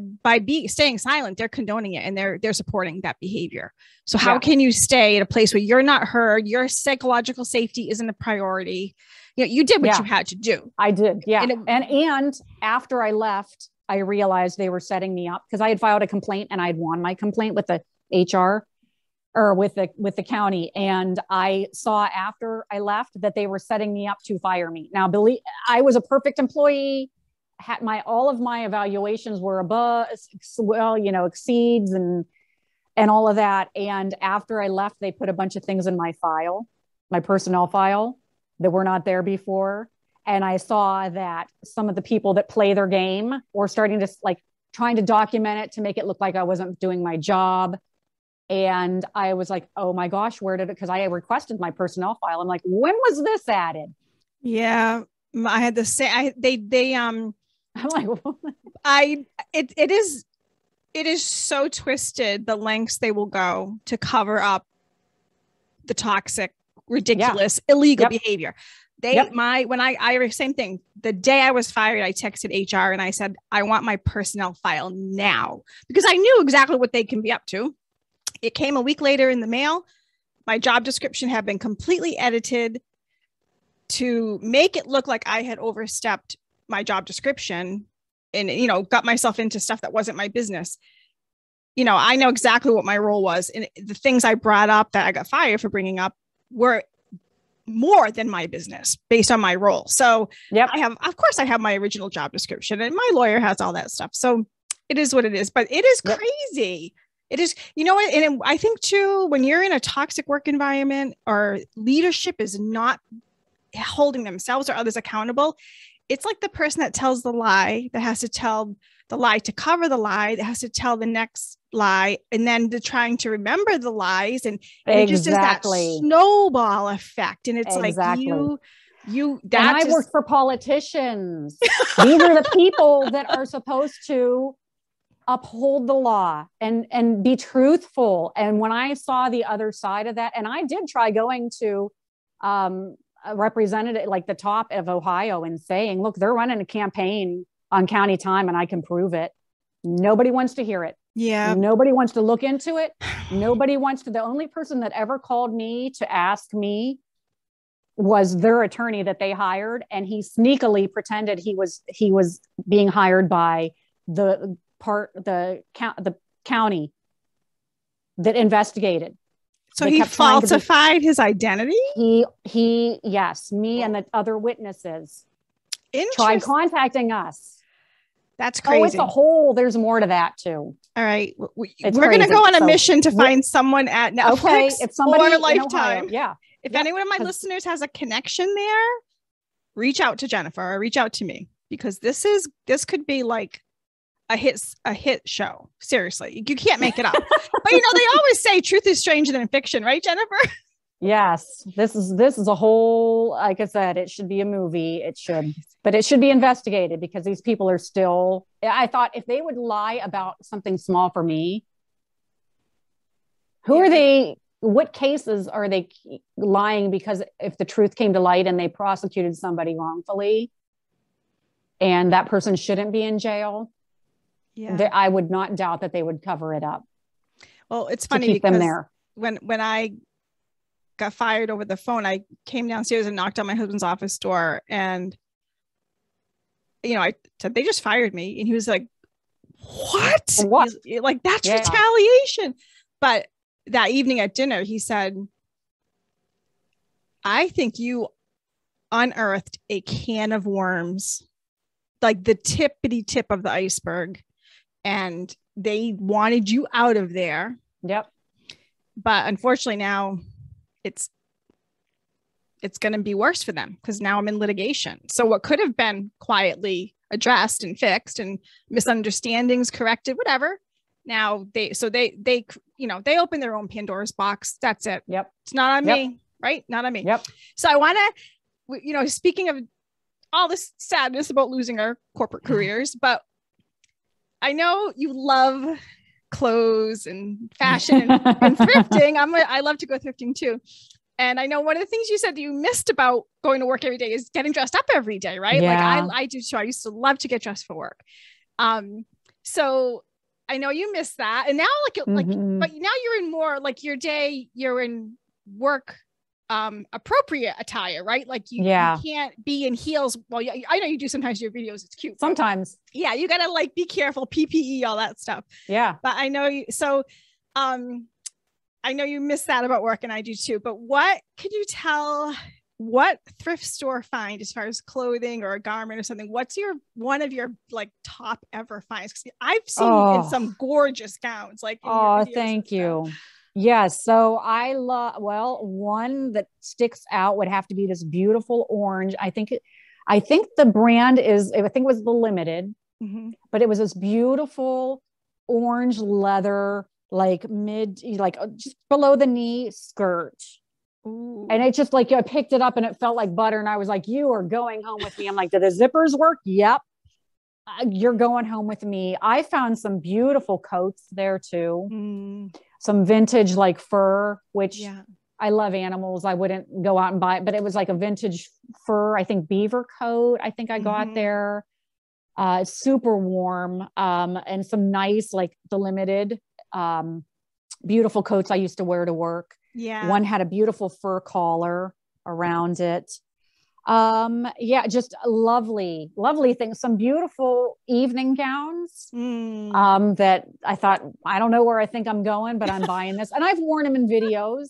staying silent, they're condoning it, and they're supporting that behavior. So how can you stay at a place where you're not heard? Your psychological safety isn't a priority. You know, you did what you had to do. I did. Yeah. And after I left, I realized they were setting me up because I had filed a complaint and I had won my complaint with the HR or with the county. And I saw after I left that they were setting me up to fire me. Now, I was a perfect employee. Had all of my evaluations were above, well, you know, exceeds and all of that. And after I left, they put a bunch of things in my file, my personnel file that were not there before. And I saw that some of the people that play their game were starting to trying to document it to make it look like I wasn't doing my job. And I was like, oh my gosh, where did it? Because I requested my personnel file. I'm like, when was this added? Yeah, I had the same. I'm like, it is so twisted, the lengths they will go to cover up the toxic, ridiculous, illegal behavior. Same thing. The day I was fired, I texted HR and I said, I want my personnel file now, because I knew exactly what they can be up to. It came a week later in the mail. My job description had been completely edited to make it look like I had overstepped my job description and, you know, got myself into stuff that wasn't my business. You know, I know exactly what my role was. And the things I brought up that I got fired for bringing up were more than my business based on my role. So of course I have my original job description and my lawyer has all that stuff. So it is what it is, but it is crazy. It is, you know what? And I think too, when you're in a toxic work environment or leadership is not holding themselves or others accountable, it's like the person that tells the lie that has to tell the lie to cover the lie, that has to tell the next lie, and then they're trying to remember the lies, and it just is that snowball effect. And it's like I worked for politicians. These are the people that are supposed to uphold the law and be truthful. And when I saw the other side of that, and I did try going to a representative like the top of Ohio and saying, look, they're running a campaign on county time and I can prove it. Nobody wants to hear it. Yeah. Nobody wants to look into it. Nobody wants to. The only person that ever called me to ask me was their attorney that they hired. And he sneakily pretended he was being hired by the county that investigated. So he falsified his identity? Yes, me and the other witnesses tried contacting us. That's crazy. There's more to that too. All right. We're going to go on a mission to find someone at Netflix. Okay. If somebody or Lifetime. If anyone of my listeners has a connection there, reach out to Jennifer or reach out to me, because this could be like a hit show. Seriously, you can't make it up. But you know, they always say truth is stranger than fiction, right, Jennifer? Yes, this is a whole, like I said, it should be a movie. It should, but it should be investigated, because these people are still, I thought if they would lie about something small for me, who are they? What cases are they lying? Because if the truth came to light and they prosecuted somebody wrongfully and that person shouldn't be in jail, I would not doubt that they would cover it up. Well, it's funny because them there. When I got fired over the phone, I came downstairs and knocked on my husband's office door, and I said, they just fired me. And he was like, what? Like, that's retaliation. But that evening at dinner, he said, I think you unearthed a can of worms, like the tippity tip of the iceberg. And they wanted you out of there. Yep. But unfortunately now it's going to be worse for them, because now I'm in litigation. So what could have been quietly addressed and fixed and misunderstandings corrected, whatever. Now they open their own Pandora's box. That's it. Yep. It's not on me, right? Not on me. Yep. So I want to, speaking of all this sadness about losing our corporate careers, but I know you love clothes and fashion and thrifting. I love to go thrifting too. And I know one of the things you said that you missed about going to work every day is getting dressed up every day, right? Yeah. Like I do too. I used to love to get dressed for work. So I know you missed that. And now but now you're in more like your day, you're in work appropriate attire, right? Like you can't be in heels. Well, I know you do sometimes your videos. It's cute. Sometimes. Yeah. You got to like be careful, PPE, all that stuff. Yeah. But I know you, so I know you miss that about work, and I do too, but what could you tell, what thrift store find as far as clothing or a garment or something? What's one of your like top ever finds? Because I've seen in some gorgeous gowns, like, thank you. Yes. So I love, one that sticks out would have to be this beautiful orange. I think the brand is, I think it was the Limited, but it was this beautiful orange leather, like just below the knee skirt. Ooh. And it's just like, I picked it up and it felt like butter. And I was like, you are going home with me. I'm like, do the zippers work? Yep. You're going home with me. I found some beautiful coats there too. Some vintage like fur, which I love animals. I wouldn't go out and buy it, but it was like a vintage fur, I think beaver coat. I think I got there. Super warm. And some nice, like the Limited, beautiful coats I used to wear to work. Yeah. One had a beautiful fur collar around it. Just lovely things. Some beautiful evening gowns, that I thought, I don't know where I think I'm going, but I'm buying this. And I've worn them in videos,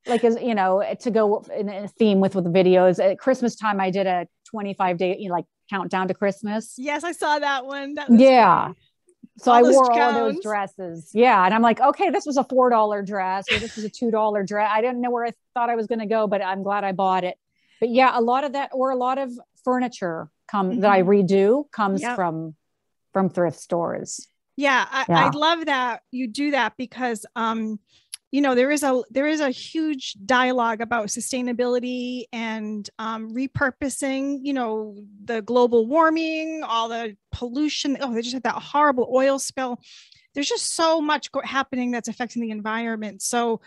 like, as you know, to go in a theme with the videos. At Christmas time, I did a 25-day, like countdown to Christmas. Yes. I saw that one. That was great. So I wore all of gowns. those dresses. Yeah. And I'm like, okay, this was a $4 dress, or this was a $2 dress. I didn't know where I thought I was going to go, but I'm glad I bought it. But yeah, a lot of that, or a lot of furniture that I redo comes from thrift stores. Yeah. I love that you do that, because, there is a huge dialogue about sustainability and repurposing, the global warming, all the pollution. They just had that horrible oil spill. There's just so much happening that's affecting the environment. So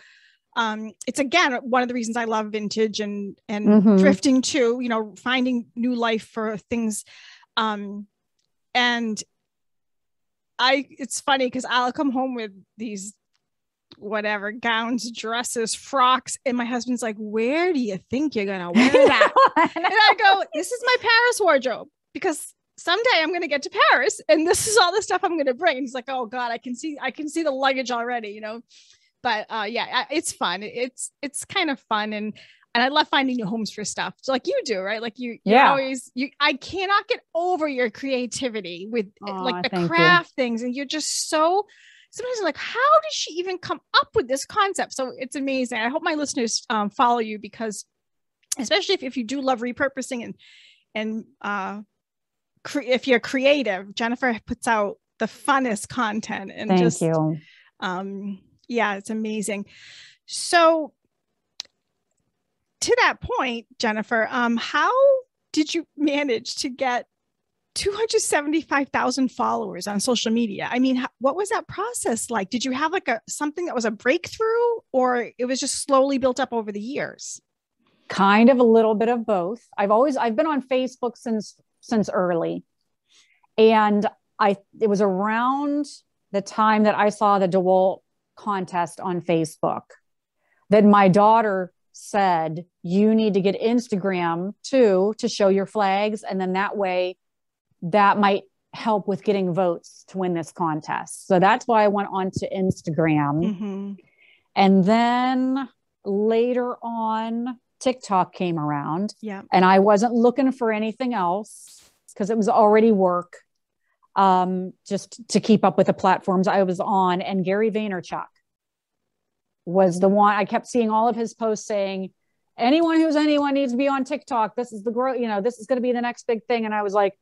it's, again, one of the reasons I love vintage and thrifting too, finding new life for things. And it's funny because I'll come home with these whatever gowns, dresses, frocks, and my husband's like, where do you think you're gonna wear that? And I go, this is my Paris wardrobe, because someday I'm gonna get to Paris and this is all the stuff I'm gonna bring. And he's like, oh God, I can see the luggage already, but it's fun. It's kind of fun, and I love finding new homes for stuff. So like you do, right? Like you always, I cannot get over your creativity with like the craft things, and you're just so. Sometimes I'm like, how did she even come up with this concept? So it's amazing. I hope my listeners follow you, because especially if you do love repurposing and if you're creative, Jennifer puts out the funnest content, and Thank you. It's amazing. So to that point, Jennifer, how did you manage to get 275,000 followers on social media? I mean, what was that process like? Did you have like something that was a breakthrough, or it was just slowly built up over the years? Kind of a little bit of both. I've been on Facebook since early. And it was around the time that I saw the DeWalt contest on Facebook that my daughter said, you need to get Instagram too, to show your flags. And then that way, that might help with getting votes to win this contest. So that's why I went on to Instagram. And then later on, TikTok came around. Yeah. And I wasn't looking for anything else because it was already work, just to keep up with the platforms I was on. And Gary Vaynerchuk was the one. I kept seeing all of his posts saying, anyone needs to be on TikTok. This is the growth, this is going to be the next big thing. And I was like,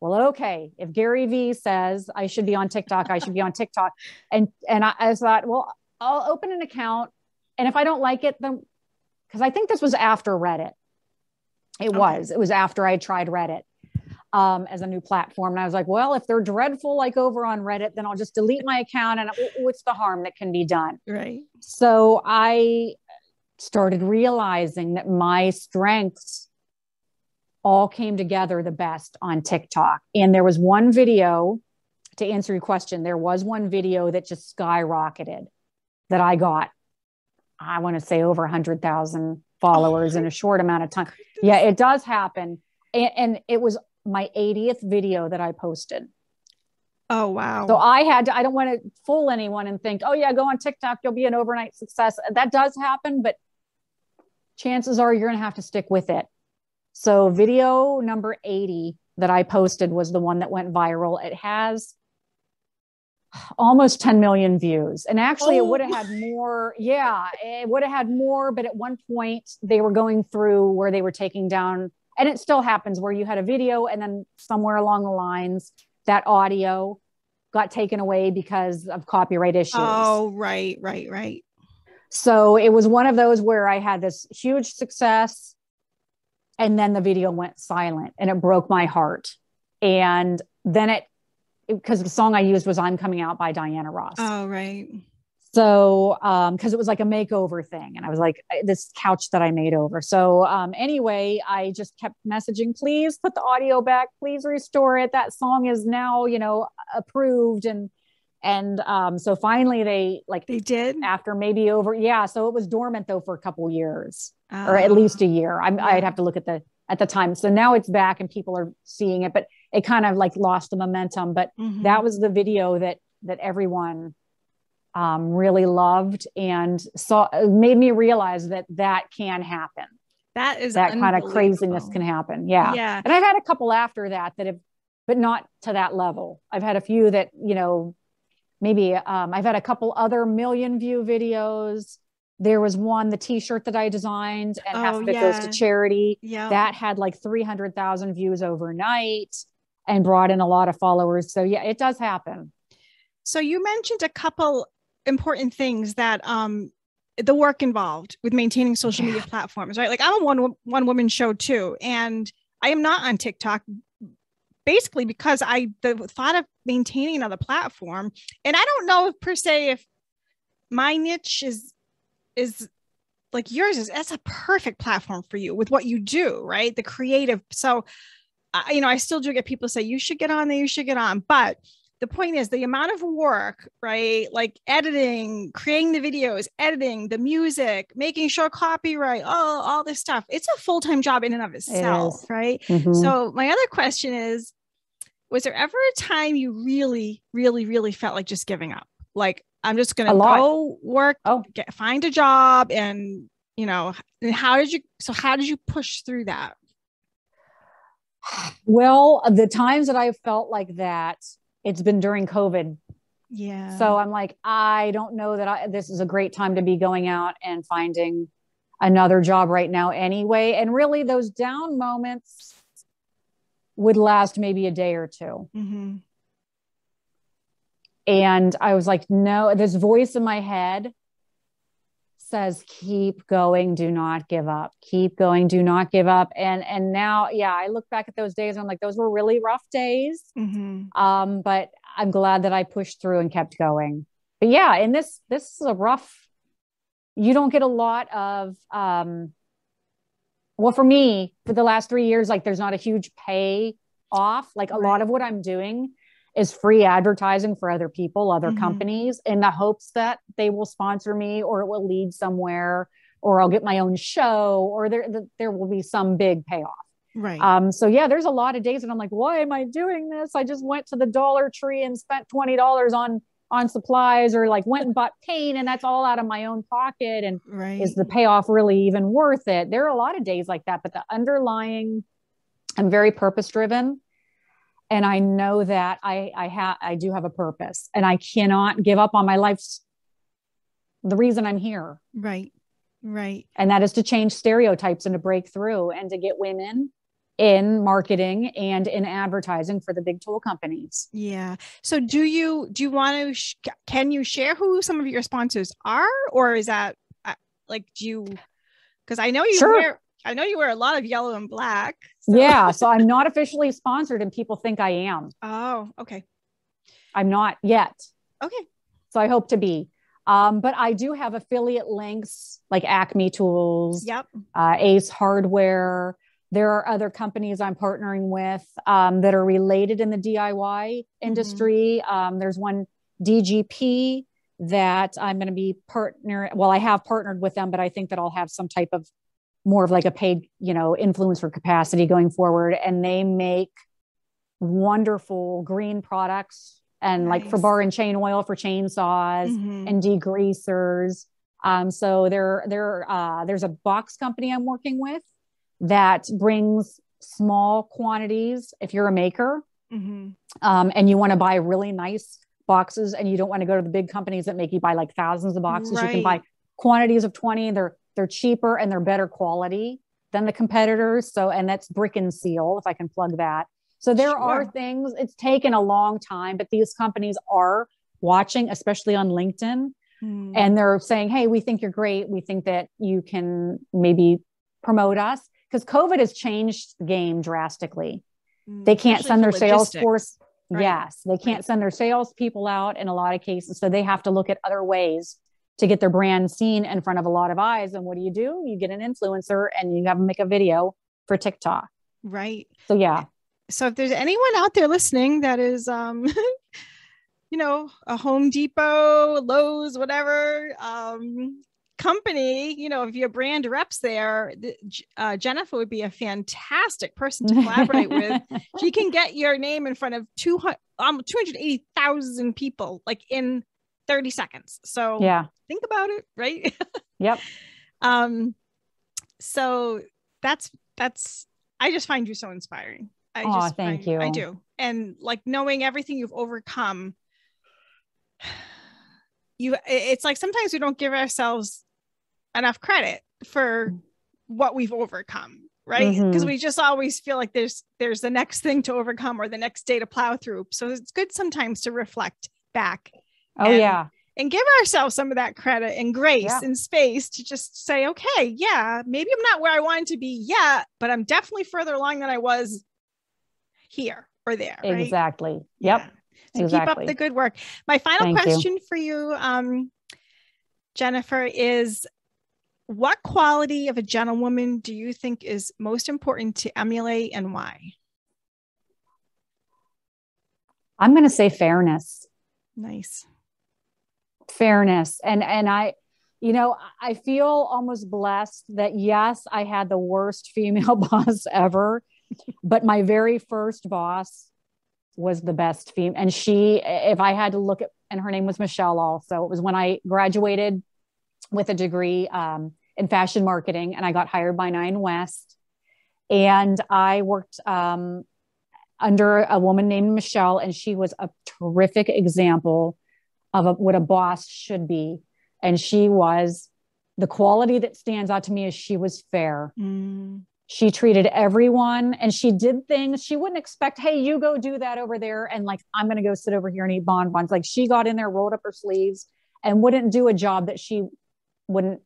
well, okay, if Gary V says I should be on TikTok, I should be on TikTok. And I thought, well, I'll open an account. And if I don't like it, then, because I think this was after Reddit. It was after I tried Reddit. as a new platform. And I was like, well, if they're dreadful, like over on Reddit, then I'll just delete my account and what's the harm that can be done? Right. So I started realizing that my strengths all came together the best on TikTok. And there was one video, to answer your question, there was one video that just skyrocketed that I got, I want to say over 100,000 followers in a short amount of time. Yeah, it does happen. And it was my 80th video that I posted. Oh, wow. So I don't want to fool anyone and think, oh yeah, go on TikTok, you'll be an overnight success. That does happen, but chances are you're going to have to stick with it. So video number 80 that I posted was the one that went viral. It has almost 10 million views. And actually it would have had more. Yeah, it would have had more. But at one point they were going through where they were taking down, and it still happens, where you had a video and then somewhere along the lines that audio got taken away because of copyright issues. Oh, right. So it was one of those where I had this huge success and then the video went silent and it broke my heart. And then because the song I used was I'm Coming Out by Diana Ross. Oh, right. So, because it was like a makeover thing. And I was like, this couch that I made over. So anyway, I just kept messaging, please put the audio back, please restore it. That song is now, approved. And so finally they did after maybe so it was dormant though for a couple years or at least a year. I'd have to look at the time. So now it's back and people are seeing it, but it kind of like lost the momentum. But that was the video that everyone really loved and made me realize that can happen. That is that kind of craziness can happen. Yeah. Yeah. And I've had a couple after that have, but not to that level. I've had a few that, maybe I've had a couple other million view videos. There was one, the t-shirt that I designed and half of it goes to charity. Yeah. That had like 300,000 views overnight and brought in a lot of followers. So yeah, it does happen. So you mentioned a couple important things that the work involved with maintaining social media platforms, right? Like I'm a one woman show too. And I am not on TikTok basically because the thought of maintaining another platform, and I don't know per se if my niche is like yours is, that's a perfect platform for you with what you do, right? The creative. So, I still do get people say, you should get on there, you should get on. But the point is the amount of work, right? Like editing, creating the videos, editing the music, making sure copyright, all this stuff. It's a full-time job in and of itself, right? Mm-hmm. So my other question is, was there ever a time you really, really, really felt like just giving up? Like, I'm just going to go work, find a job. And, how did you push through that? Well, the times that I felt like that, it's been during COVID. Yeah. So I'm like, I don't know that this is a great time to be going out and finding another job right now anyway. And really those down moments would last maybe a day or two. Mm-hmm. And I was like, no, this voice in my head says, keep going. Do not give up. Keep going. Do not give up. And now, I look back at those days and I'm like, those were really rough days. Mm-hmm. But I'm glad that I pushed through and kept going. But yeah, and this is a rough, you don't get a lot of, well, for me, for the last 3 years, like there's not a huge pay off. Like a lot of what I'm doing is free advertising for other people, other companies, in the hopes that they will sponsor me or it will lead somewhere, or I'll get my own show, or there will be some big payoff. Right. So yeah, there's a lot of days and I'm like, why am I doing this? I just went to the Dollar Tree and spent $20 on supplies, or like went and bought paint, and that's all out of my own pocket. And is the payoff really even worth it? There are a lot of days like that, but the underlying, I'm very purpose driven. And I know that I do have a purpose, and I cannot give up on my life's the reason I'm here. Right. And that is to change stereotypes and to break through and to get women in marketing and in advertising for the big tool companies. Yeah. So do you want to, can you share who some of your sponsors are, or is that because I know you wear a lot of yellow and black. So. Yeah. So I'm not officially sponsored and people think I am. Oh, okay. I'm not yet. Okay. So I hope to be. But I do have affiliate links like Acme Tools, Yep. Ace Hardware. There are other companies I'm partnering with that are related in the DIY industry. There's one, DGP, that I'm going to be Well, I have partnered with them, but I think that I'll have some type of more of like a paid, influencer capacity going forward. And they make wonderful green products and like for bar and chain oil for chainsaws and degreasers. So there's a box company I'm working with that brings small quantities. If you're a maker and you want to buy really nice boxes and you don't want to go to the big companies that make you buy like thousands of boxes, you can buy quantities of 20. They're cheaper and they're better quality than the competitors. So, and that's Brick and Seal, if I can plug that. So there are things, it's taken a long time, but these companies are watching, especially on LinkedIn. And they're saying, hey, we think you're great. We think that you can maybe promote us, because COVID has changed the game drastically. They can't send their sales force. Yes, they can't send their sales people out in a lot of cases. So they have to look at other ways to get their brand seen in front of a lot of eyes. And what do? You get an influencer and you have them make a video for TikTok. Right. So yeah. So if there's anyone out there listening that is, a Home Depot, Lowe's, whatever company, if your brand reps there, Jennifer would be a fantastic person to collaborate with. She can get your name in front of 280,000 people, like in 30 seconds. So yeah, think about it. Right. Yep. So that's, I just find you so inspiring. Thank you. I do. And like knowing everything you've overcome, it's like sometimes we don't give ourselves enough credit for what we've overcome, right? Because we just always feel like there's the next thing to overcome or the next day to plow through. So it's good sometimes to reflect back. And give ourselves some of that credit and grace and space to just say, okay, maybe I'm not where I wanted to be yet, but I'm definitely further along than I was here or there. Right? Exactly. Yep. So keep up the good work. My final question for you, Jennifer, is what quality of a gentlewoman do you think is most important to emulate and why? I'm going to say fairness. Nice. Fairness. And I feel almost blessed that yes, I had the worst female boss ever, but my very first boss was the best female. And if I had to look at, and her name was Michelle also, it was when I graduated with a degree in fashion marketing and I got hired by Nine West. And I worked under a woman named Michelle, and she was a terrific example of what a boss should be. And she was, the quality that stands out to me is she was fair. She treated everyone and she did things she wouldn't expect. Hey, you go do that over there. And like, I'm going to go sit over here and eat bonbons. Like she got in there, rolled up her sleeves and wouldn't do a job that she wouldn't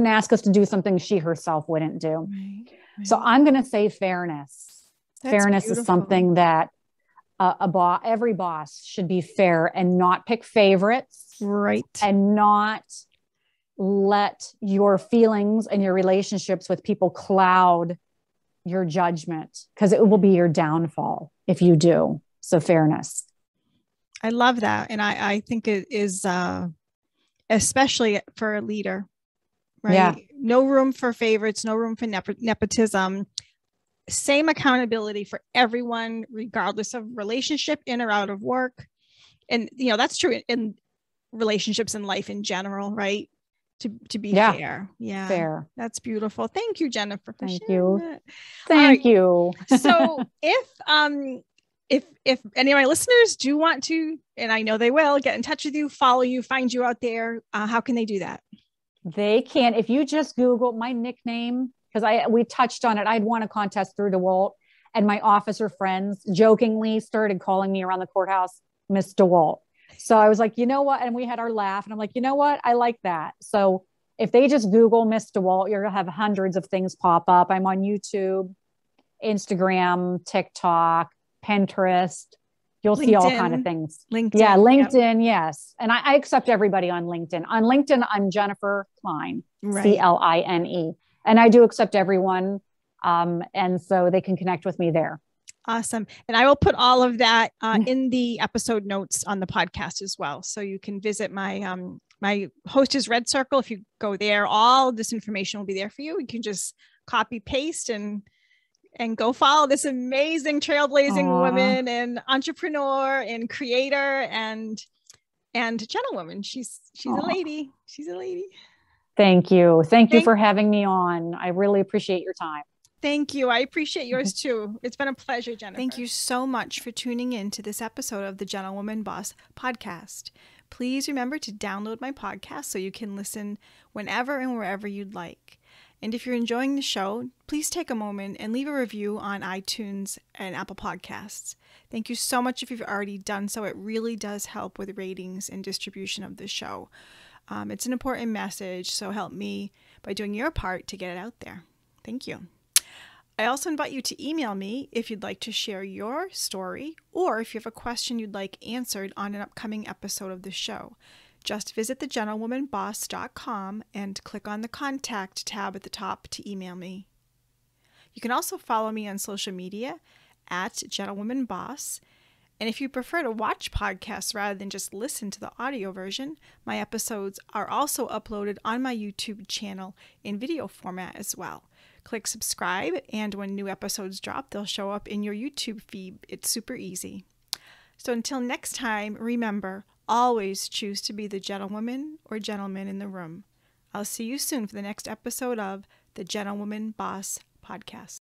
ask us to do something she herself wouldn't do. Right. So I'm going to say fairness. That's fairness beautiful. Is something that every boss should be fair and not pick favorites. Right. And not let your feelings and your relationships with people cloud your judgment, because it will be your downfall if you do. So fairness. I love that. And I think it is, especially for a leader, right? Yeah. No room for favorites, no room for nepotism, same accountability for everyone, regardless of relationship, in or out of work. And, that's true in relationships in life in general, right? To be fair. Yeah. Fair. That's beautiful. Thank you, Jennifer. Thank you. Thank you. So if any of my listeners do want to, and I know they will, get in touch with you, follow you, find you out there, how can they do that? They can, if you just Google my nickname, because we touched on it. I'd won a contest through DeWalt, and my officer friends jokingly started calling me around the courthouse, Miss DeWalt. So I was like, you know what? And we had our laugh and I'm like, you know what? I like that. So if they just Google Miss DeWalt, you're going to have hundreds of things pop up. I'm on YouTube. Instagram, TikTok, Pinterest. You'll see all kind of things. LinkedIn. Yeah, LinkedIn, yes. And I accept everybody on LinkedIn. On LinkedIn, I'm Jennifer Klein, Cline. And I do accept everyone. And so they can connect with me there. Awesome. And I will put all of that in the episode notes on the podcast as well. So you can visit my my hostess red circle. If you go there, all this information will be there for you. You can just copy paste and go follow this amazing trailblazing woman and entrepreneur and creator and gentlewoman. She's a lady. She's a lady. Thank you. Thank you for having me on. I really appreciate your time. Thank you. I appreciate yours too. It's been a pleasure, Jennifer. Thank you so much for tuning in to this episode of the Gentlewoman Boss podcast. Please remember to download my podcast so you can listen whenever and wherever you'd like. And if you're enjoying the show, please take a moment and leave a review on iTunes and Apple Podcasts. Thank you so much if you've already done so. It really does help with ratings and distribution of the show. It's an important message, so help me by doing your part to get it out there. Thank you. I also invite you to email me if you'd like to share your story or if you have a question you'd like answered on an upcoming episode of the show. Just visit thegentlewomanboss.com and click on the contact tab at the top to email me. You can also follow me on social media at gentlewomanboss. And if you prefer to watch podcasts rather than just listen to the audio version, my episodes are also uploaded on my YouTube channel in video format as well. Click subscribe, and when new episodes drop, they'll show up in your YouTube feed. It's super easy. So until next time, remember, always choose to be the gentlewoman or gentleman in the room. I'll see you soon for the next episode of the Gentlewoman Boss Podcast.